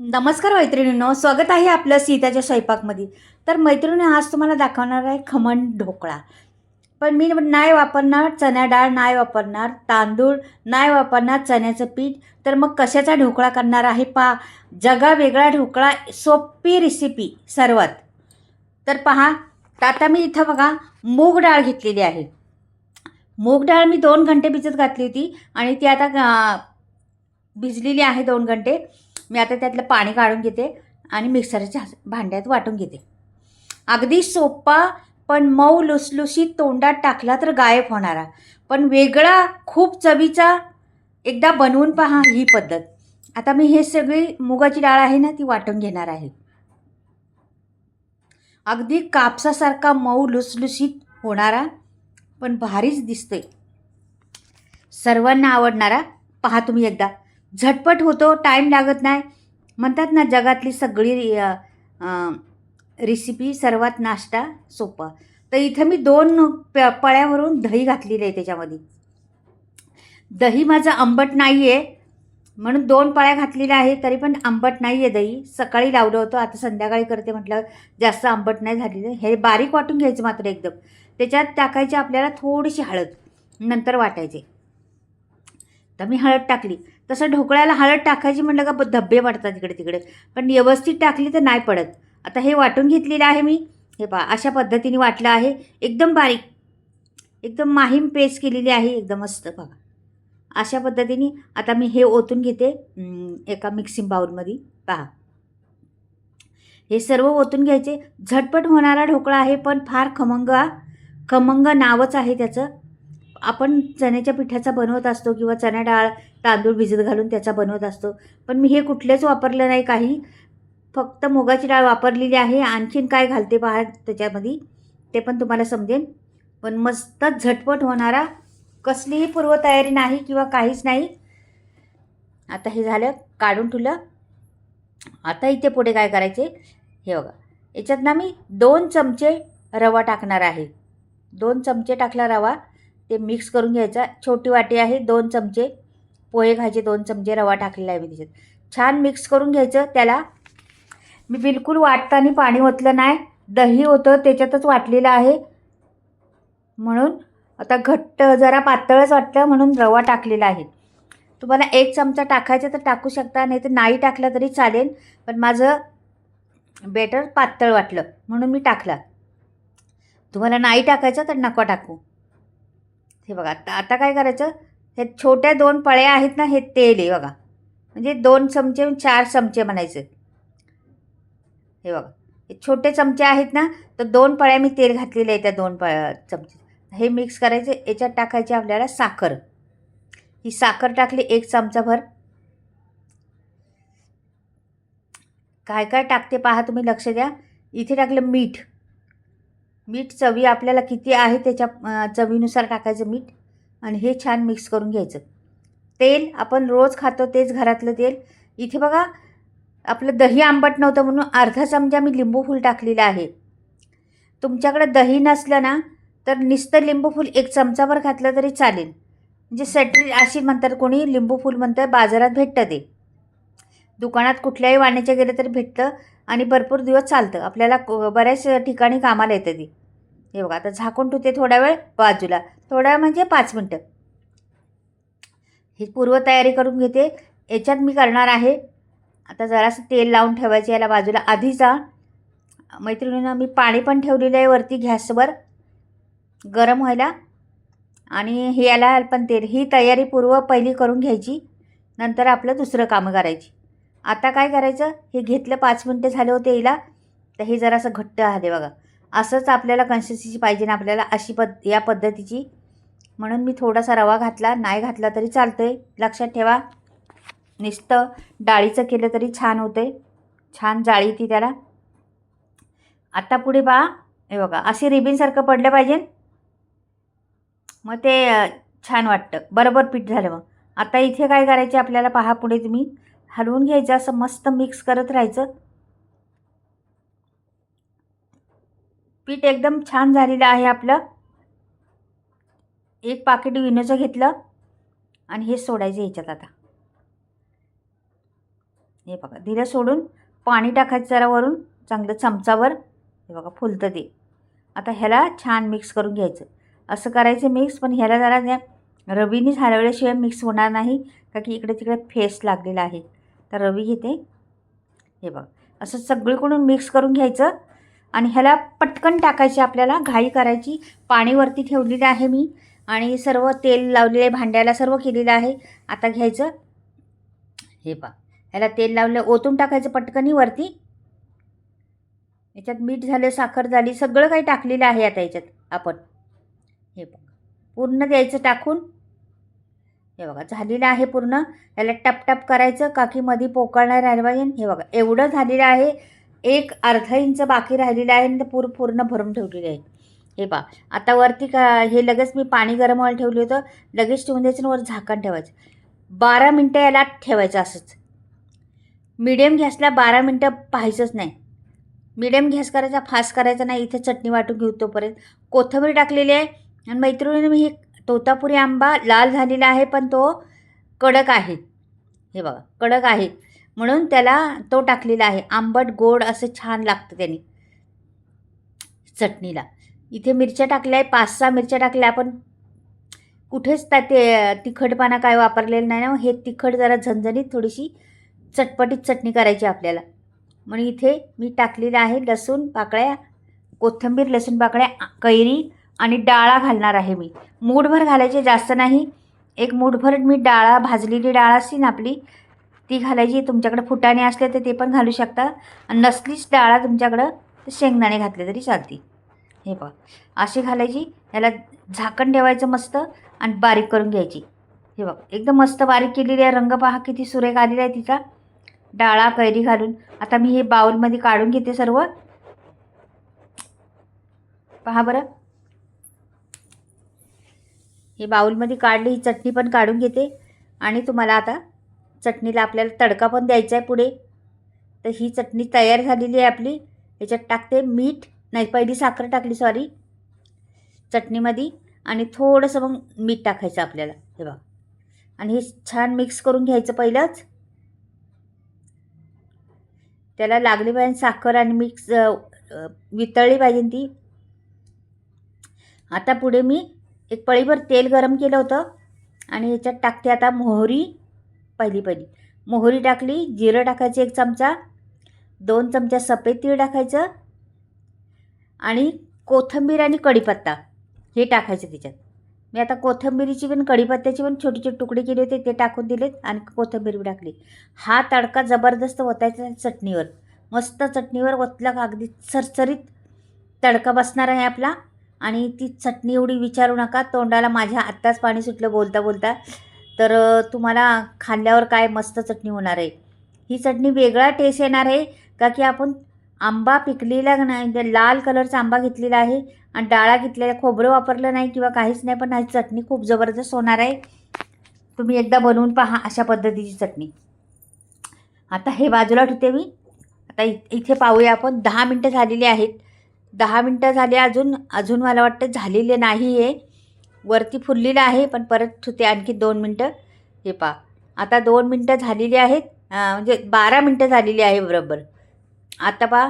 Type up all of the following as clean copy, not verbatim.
नमस्कार मैत्रिणींनो, स्वागत आहे आपलं सीताच्या स्वयंपाकमध्ये. तर मैत्रिणी, आज तुम्हाला दाखवणार आहे खमण ढोकळा. पण मी नाही वापरणार चणा डाळ, नाही वापरणार तांदूळ, नाही वापरणार चण्याचं पीठ. तर मग कशाचा ढोकळा करणार आहे पहा. जगावेगळा ढोकळा, सोपी रेसिपी सर्वात. तर पहा, आता मी इथं बघा मूग डाळ घेतलेली आहे. मूग डाळ मी 2 घंटे भिजत घातली होती आणि ती आता भिजलेली आहे 2 घंटे. मी आता त्यातलं पाणी काढून घेते आणि मिक्सरच्या भांड्यात वाटून घेते. अगदी सोपा, पण मऊ लुसलुशीत, तोंडात टाकला तर गायब होणारा, पण वेगळा, खूप चवीचा. एकदा बनवून पहा ही पद्धत. आता मी हे सगळी मुगाची डाळ आहे ना, ती वाटून घेणार आहे. अगदी कापसासारखा मऊ लुसलुशीत होणारा, पण भारीच दिसतोय. सर्वांना आवडणारा. पहा तुम्ही एकदा. झटपट होतो, टाईम लागत नाही. म्हणतात ना, जगातली सगळी रेसिपी सर्वात नाश्ता सोपा. तर इथं मी 2 पळ्यावरून दही घातलेलं आहे त्याच्यामध्ये. दही माझं आंबट नाही आहे, म्हणून 2 पळ्या घातलेल्या आहे. तरी पण आंबट नाही आहे दही. सकाळी लावलं होतं, आता संध्याकाळी करते म्हटलं जास्त आंबट नाही झालेलं. हे बारीक वाटून घ्यायचं मात्र एकदम. त्याच्यात टाकायची आपल्याला थोडीशी हळद, नंतर वाटायचे. तर मी हळद टाकली. तसं ढोकळ्याला हळद टाकायची म्हटलं का धब्बे पडतात इकडे तिकडे, पण व्यवस्थित टाकली तर नाही पडत. आता हे वाटून घेतलेलं आहे मी. हे पहा, अशा पद्धतीने वाटलं आहे. एकदम बारीक, एकदम माहीम पेस्ट केलेली आहे, एकदम मस्त बघा. अशा पद्धतीने आता मी हे ओतून घेते एका मिक्सिंग बाउलमध्ये. पहा, हे सर्व ओतून घ्यायचे. झटपट होणारा ढोकळा आहे, पण फार खमंग. खमंग नावच आहे त्याचं. आपण चण्याच्या पिठाचा बनवत असतो किंवा चणा डाळ, तांदूळ भिजत घालून त्याचा बनवत असतो. पण मी हे कुठलेच वापरलं नाही काही. फक्त मुगाची डाळ वापरलेली आहे. आणखीन काय घालते पहा त्याच्यामध्ये, ते पण तुम्हाला समजेल. पण मस्त झटपट होणारा, कसलीही पूर्वतयारी नाही किंवा काहीच नाही. आता हे झालं, काढून ठेवलं. आता इथे पुढे काय करायचे, हे बघा. याच्यात ना मी 2 चमचे रवा टाकणार आहे. 2 चमचे टाकला रवा. ते मिक्स करून घ्यायचा. छोटी वाटी आहे, 2 चमचे पोहे खायचे, 2 चमचे रवा टाकलेला आहे मी त्याच्यात. छान मिक्स करून घ्यायचं त्याला. मी बिलकुल वाटताना पाणी ओतलं नाही. दही होतं त्याच्यातच वाटलेलं आहे, म्हणून आता घट्ट जरा पातळच वाटतं, म्हणून रवा टाकलेला आहे. तुम्हाला 1 चमचा टाकायचा तर टाकू शकता, नाही तर नाही टाकलं तरी चालेल. पण माझं बेटर पातळ वाटलं म्हणून मी टाकला. तुम्हाला नाही टाकायचं तर नको टाकू. हे बघा, आता आता काय करायचं, हे छोट्या 2 पळ्या आहेत ना, हे तेल आहे बघा. म्हणजे 2 चमचे 4 चमचे म्हणायचं. हे बघा, हे छोटे चमचे आहेत ना, तर 2 पळ्या मी तेल घातलेले आहे त्या 2 चमचे. हे मिक्स करायचे. याच्यात टाकायची आपल्याला साखर. ही साखर टाकली 1 चमचाभर. काय काय टाकते पहा तुम्ही, लक्ष द्या. इथे टाकलं मीठ. मीठ चवी आपल्याला किती आहे त्याच्या चवीनुसार टाकायचं मीठ. आणि हे छान मिक्स करून घ्यायचं. तेल आपण रोज खातो तेच घरातलं तेल. इथे बघा, आपलं दही आंबट नव्हतं म्हणून अर्धा चमचा मी लिंबू फूल टाकलेलं आहे. तुमच्याकडे दही नसलं ना, तर नुसतं लिंबू फूल 1 चमचाभर घातलं तरी चालेल. म्हणजे सटरी अशी म्हणतात, कोणी लिंबू फूल म्हणतं. बाजारात भेटतं ते. दुकानात कुठल्याही वाण्याच्या गेलं तरी भेटतं आणि भरपूर दिवस चालतं. आपल्याला बऱ्याच ठिकाणी कामाला येतं ते. हे बघा, आता झाकून ठेवते थोडा वेळ बाजूला. थोडा वेळ म्हणजे 5 मिनटं. ही पूर्वतयारी करून घेते. याच्यात मी करणार आहे, आता जरासं तेल लावून ठेवायचं याला बाजूला. आधीचा मैत्रिणींना मी पाणी पण ठेवलेलं आहे वरती गॅसवर गरम व्हायला. आणि हे याला पण तेल. ही तयारी पहिली करून घ्यायची, नंतर आपलं दुसरं कामं करायची. आता काय करायचं, हे घेतलं 5 मिनटं झाले होते याला. तर हे जरासं घट्ट आले बघा. असंच आपल्याला कन्सिस्टन्सी पाहिजे ना आपल्याला, अशी या पद्धतीची. म्हणून मी थोडासा रवा घातला. नाही घातला तरी चालतं आहे, लक्षात ठेवा. नुसतं डाळीचं केलं तरी छान होतं आहे. छान जाळी ती त्याला. आता पुढे पहा, हे बघा, अशी रिबीनसारखं पडलं पाहिजे, मग ते छान वाटतं. बरोबर पीठ झालं. मग आता इथे काय करायचे आपल्याला पहा, पुढे तुम्ही हलवून घ्यायचं, असं मस्त मिक्स करत राहायचं. पीठ एकदम छान झालेलं आहे आपलं. 1 पाकिट विनोचं घेतलं आणि हे सोडायचं ह्याच्यात आता. हे बघा दिलं सोडून पाणी टाकायचं जरा वरून चांगलं चमचावर. हे बघा फुलतं ते. आता ह्याला छान मिक्स करून घ्यायचं. असं करायचं मिक्स, पण ह्याला जरा त्या रवीनीच हलवल्याशिवाय मिक्स होणार नाही, का की इकडे तिकडे फेस लागलेला आहे. तर रवी घेते. हे बघा असं सगळीकडून मिक्स करून घ्यायचं आणि ह्याला पटकन टाकायचे, आपल्याला घाई करायची. पाणी वरती ठेवलेलं आहे मी आणि सर्व तेल लावलेलं आहे भांड्याला, सर्व केलेलं आहे. आता घ्यायचं. हे पहा ह्याला तेल लावलं, ओतून टाकायचं पटकनी वरती. याच्यात मीठ झालं, साखर झाली, सगळं काही टाकलेलं आहे आता याच्यात आपण. हे बघा पूर्ण द्यायचं टाकून. हे बघा झालेलं आहे पूर्ण. याला टप करायचं, काकीमध्ये पोकळणार राहिलं पाहिजे. हे बघा एवढं झालेलं आहे. एक अर्धा इंच बाकी राहिलेलं आहे आणि पूर्ण भरून ठेवलेलं आहे. हे पहा आता वरती हे लगेच मी पाणी गरम व्हायला ठेवलं होतं, लगेच ठेवून द्यायचं आणि वर झाकण ठेवायचं. 12 मिनटं याला ठेवायचं असंच. मीडियम गॅसला 12 मिनटं पाहायचंच नाही. मीडियम गॅस करायचा, फास्ट करायचा नाही. इथे चटणी वाटून घेऊ तोपर्यंत. कोथिंबीर टाकलेली आहे आणि मैत्रिणीने मी हे तोतापुरी आंबा लाल झालेला आहे, पण तो कडक आहे. हे बघा कडक आहे म्हणून त्याला तो टाकलेला आहे. आंबट गोड असं छान लागतं त्याने चटणीला. इथे मिरच्या टाकल्या आहे, 5-6 मिरच्या टाकल्या. आपण कुठेच ते तिखटपणा काय वापरलेलं नाही ना. हे तिखट जरा झणझणीत थोडीशी चटपटीत चटणी करायची आपल्याला, म्हणून इथे मी टाकलेलं आहे लसूण पाकळ्या, कोथिंबीर, लसूण पाकळ्या, कैरी आणि डाळा घालणार आहे मी. मूठभर घालायचे, जास्त नाही. एक मूठभर मी डाळा, भाजलेली डाळ असते ना आपली, ती घालायची. तुमच्याकडे फुटाणे असले तर ते पण घालू शकता, आणि नसलीच डाळा तुमच्याकडं तर शेंगदाणे घातले तरी चालतील. हे बघा अशी घालायची. याला झाकण ठेवायचं मस्त आणि बारीक करून घ्यायची. हे बघा एकदम मस्त बारीक केलेली आहे. रंग पहा किती सुरेख आलेला आहे तिचा, डाळा कैरी घालून. आता मी हे बाउलमध्ये काढून घेते सर्व. पहा बरं, हे बाउलमध्ये काढली. ही चटणी पण काढून घेते आणि तुम्हाला आता चटणीला आपल्याला तडका पण द्यायचा आहे पुढे. तर ही चटणी तयार झालेली आहे आपली. याच्यात टाकते मीठ, नाही पहिली साखर टाकली सॉरी चटणीमध्ये, आणि थोडंसं मग मीठ टाकायचं आपल्याला. हे बघा आणि हे छान मिक्स करून घ्यायचं पहिलंच. त्याला लागली पाहिजे साखर आणि मिक्स वितळली पाहिजे ती. आता पुढे मी एक पळीभर तेल गरम केलं होतं आणि ह्याच्यात टाकते आता मोहरी. पहिली मोहरी टाकली. जिरं टाकायचं 1 चमचा, 2 चमचा सफेद तीळ टाकायचं आणि कोथिंबीर आणि कढीपत्ता हे टाकायचं त्याच्यात. मी आता कोथिंबीरीची पण कढीपत्त्याची पण छोटे छोटे तुकडे केले होते, ते टाकून दिलेत आणि कोथिंबीर टाकली. हा तडका जबरदस्त ओतायचा चटणीवर. मस्त चटणीवर ओतला का अगदी सरसरीत तडका बसणार आहे आपला. आणि ती चटणी एवढी विचारू नका, तोंडाला माझ्या आत्ताच पाणी सुटलं बोलता बोलता. तर तुम्हाला खाल्ल्यावर काय मस्त चटणी होणार आहे. ही चटणी वेगळा टेस्ट येणार आहे, का की आपण आंबा पिकलेला नाही, लाल कलरचा आंबा घेतलेला आहे आणि डाळा घेतलेला, खोबरं वापरलं नाही किंवा काहीच नाही, पण ही चटणी खूप जबरदस्त होणार आहे. तुम्ही एकदा बनवून पहा अशा पद्धतीची चटणी. आता हे बाजूला ठेवते मी. आता इथे पाहूया आपण. 10 मिनटं झालेली आहेत. 10 मिनटं झाले. अजून मला वाटतं झालेले नाही आहे. वरती फुललेलं आहे, पण परत ठेवते आणखी 2 मिनटं. हे पहा आता 2 मिनटं झालेली आहेत, म्हणजे 12 मिनटं झालेली आहे बरोबर. आता पहा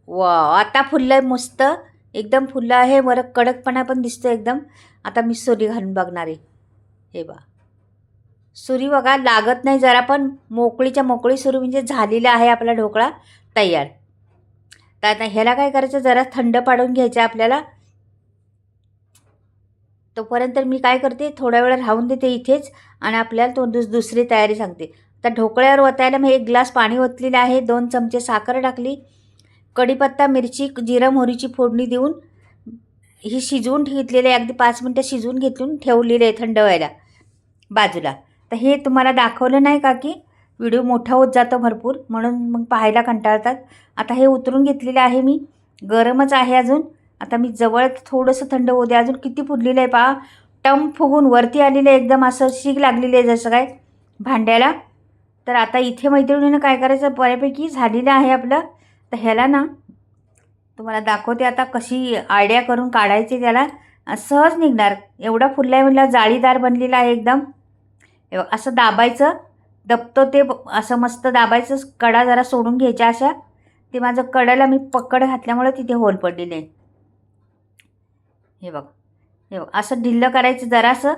वा, आता फुललं आहे मस्त, एकदम फुललं आहे. वर कडकपणा पण दिसतो एकदम. आता मी सुरी घालून बघणार आहे. हे बघा सुरी बघा लागत नाही जरा पण, मोकळीच्या मोकळी सुरी म्हणजे झालेला आहे आपला ढोकळा तयार. तर आता ह्याला काय करायचं, जरा थंड पाडून घ्यायचं आपल्याला. तोपर्यंत मी काय करते, थोड्या वेळ राहून देते इथेच आणि आपल्याला दुसरी तयारी सांगते. तर ढोकळ्यावर ओतायला मी 1 ग्लास पाणी ओतलेलं आहे. 2 चमचे साखर टाकली. कढीपत्ता, मिरची, जिरं मोहरीची फोडणी देऊन ही शिजवून घेतलेली आहे. अगदी 5 मिनटं शिजवून घेतून ठेवलेले आहे थंड व्हायला बाजूला. तर हे तुम्हाला दाखवलं नाही का की व्हिडिओ मोठा होत जातो भरपूर, म्हणून मग पाहायला कंटाळतात. आता हे उतरून घेतलेलं आहे मी. गरमच आहे अजून. आता मी जवळ थोडंसं थंड होऊ द्या. अजून किती फुललेलं आहे पहा, टम फुगून वरती आलेलं आहे, एकदम असं शीग लागलेली आहे जसं काय भांड्याला. तर आता इथे मैत्रिणीनं काय करायचं, बऱ्यापैकी झालेलं आहे आपलं. तर ह्याला ना तुम्हाला दाखवते आता कशी आयडिया करून काढायची. त्याला सहज निघणार. एवढा फुलला आहे, म्हणलं जाळीदार बनलेला आहे एकदम. असं दाबायचं दबतो ते असं मस्त दाबायचं, कडा जरा सोडून घ्यायच्या अशा. ते माझं कडाला मी पकड घातल्यामुळे तिथे होल पडलेले आहे. हे बघ, हे बघ, असं ढिल्लं करायचं जरासं.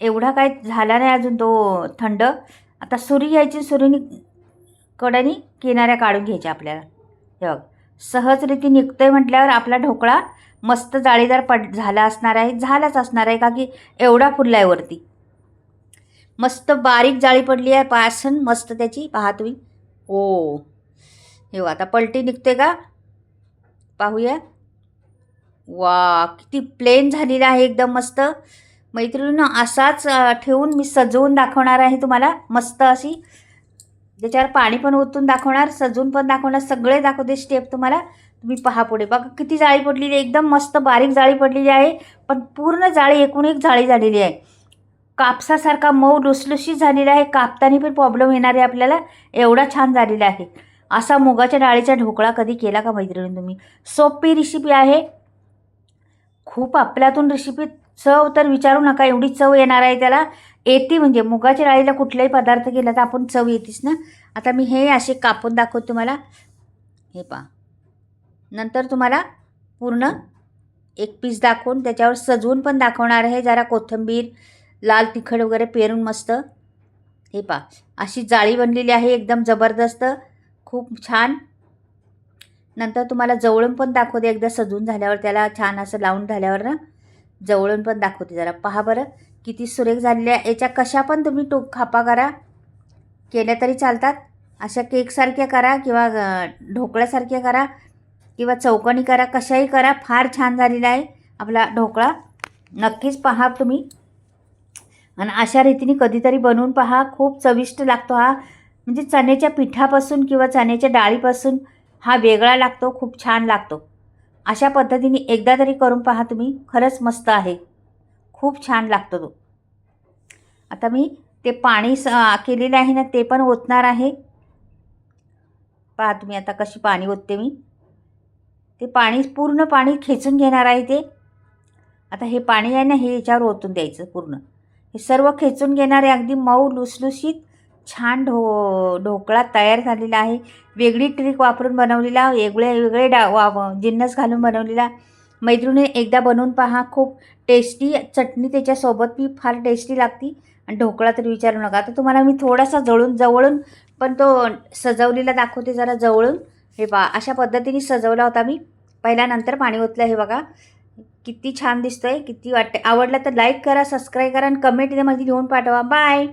एवढा काय झाला नाही अजून तो थंड. आता सुरी घ्यायची, सुरीने कडाने किनाऱ्या काढून घ्यायच्या आपल्याला. हे बघ, सहजरीती निघतोय म्हटल्यावर आपला ढोकळा मस्त जाळीदार झाला असणार आहे, झालाच असणार आहे, का की एवढा फुलला आहे वरती. मस्त बारीक जाळी पडली आहे पासून मस्त त्याची, पहा तुम्ही. ओ हे आता पलटी निघते का पाहूया. वा, किती प्लेन झालेला आहे एकदम मस्त. मैत्रिणींनो, असाच ठेवून मी सजवून दाखवणार आहे तुम्हाला मस्त अशी. त्याच्यावर पाणी पण ओतून दाखवणार, सजवून पण दाखवणार, सगळे दाखवते स्टेप तुम्हाला. तुम्ही पहा पुढे. बघा किती जाळी पडलेली आहे, एकदम मस्त बारीक जाळी पडलेली आहे. पण पूर्ण जाळी एकूण एक जाळी झालेली आहे. कापसासारखा मऊ लुसलुशीत झालेला आहे. कापताना पण प्रॉब्लेम येणार आहे आपल्याला, एवढा छान झालेला आहे. असा मुगाच्या डाळीचा ढोकळा कधी केला का मैत्रिणी तुम्ही? सोपी रेसिपी आहे, खूप आपल्यातून रेसिपी. चव तर विचारू नका, एवढी चव येणार आहे त्याला. येते म्हणजे मुगाच्या डाळीला कुठलाही पदार्थ केला तर आपण चव येतेच ना. आता मी हे असे कापून दाखवते तुम्हाला. हे पहा, नंतर तुम्हाला पूर्ण एक पीस दाखवून त्याच्यावर सजवून पण दाखवणार आहे. जरा कोथिंबीर, लाल तिखट वगैरे पेरून मस्त. हे पहा, अशी जाळी बनलेली आहे एकदम जबरदस्त, खूप छान. नंतर तुम्हाला जवळून पण दाखवते एकदा सजवून झाल्यावर, त्याला छान असं लावून झाल्यावर ना जवळून पण दाखवते. जरा पहा बरं किती सुरेख झालेल्या. याच्या कशा पण तुम्ही खापा करा, केल्या तरी चालतात. अशा केकसारख्या करा किंवा ढोकळ्यासारख्या करा किंवा चौकोनी करा, कशाही करा. फार छान झालेला आहे आपला ढोकळा. नक्कीच पहा तुम्ही आणि अशा रीतीने कधीतरी बनवून पहा. खूप चविष्ट लागतो हा. म्हणजे चण्याच्या पिठापासून किंवा चण्याच्या डाळीपासून हा वेगळा लागतो, खूप छान लागतो. अशा पद्धतीने एकदा तरी करून पहा तुम्ही, खरंच मस्त आहे, खूप छान लागतो तो. आता मी ते पाणी केलेलं आहे ना ते पण ओतणार आहे. पहा तुम्ही आता कशी पाणी ओतते मी. ते पाणी पूर्ण पाणी खेचून घेणार आहे ते. आता हे पाणी आहे ना हे याच्यावर ओतून द्यायचं पूर्ण. हे सर्व खेचून घेणार आहे. अगदी मऊ लुसलुशीत छान ढोकळा तयार झालेला आहे. वेगळी ट्रिक वापरून बनवलेला, वेगळे जिन्नस घालून बनवलेला. मैत्रिणी एकदा बनवून पहा, खूप टेस्टी. चटणी त्याच्यासोबत बी फार टेस्टी लागते. आणि ढोकळा तर विचारू नका. आता तुम्हाला मी थोडासा जवळून पण तो सजवलेला दाखवते जरा जवळून. हे पहा, अशा पद्धतीने सजवला होता मी पहिला, नंतर पाणी ओतलं. हे बघा किती छान दिसतोय, किती वाटते. आवडलं तर लाईक करा, सबस्क्राईब करा आणि कमेंटमध्ये लिहून पाठवा. बाय.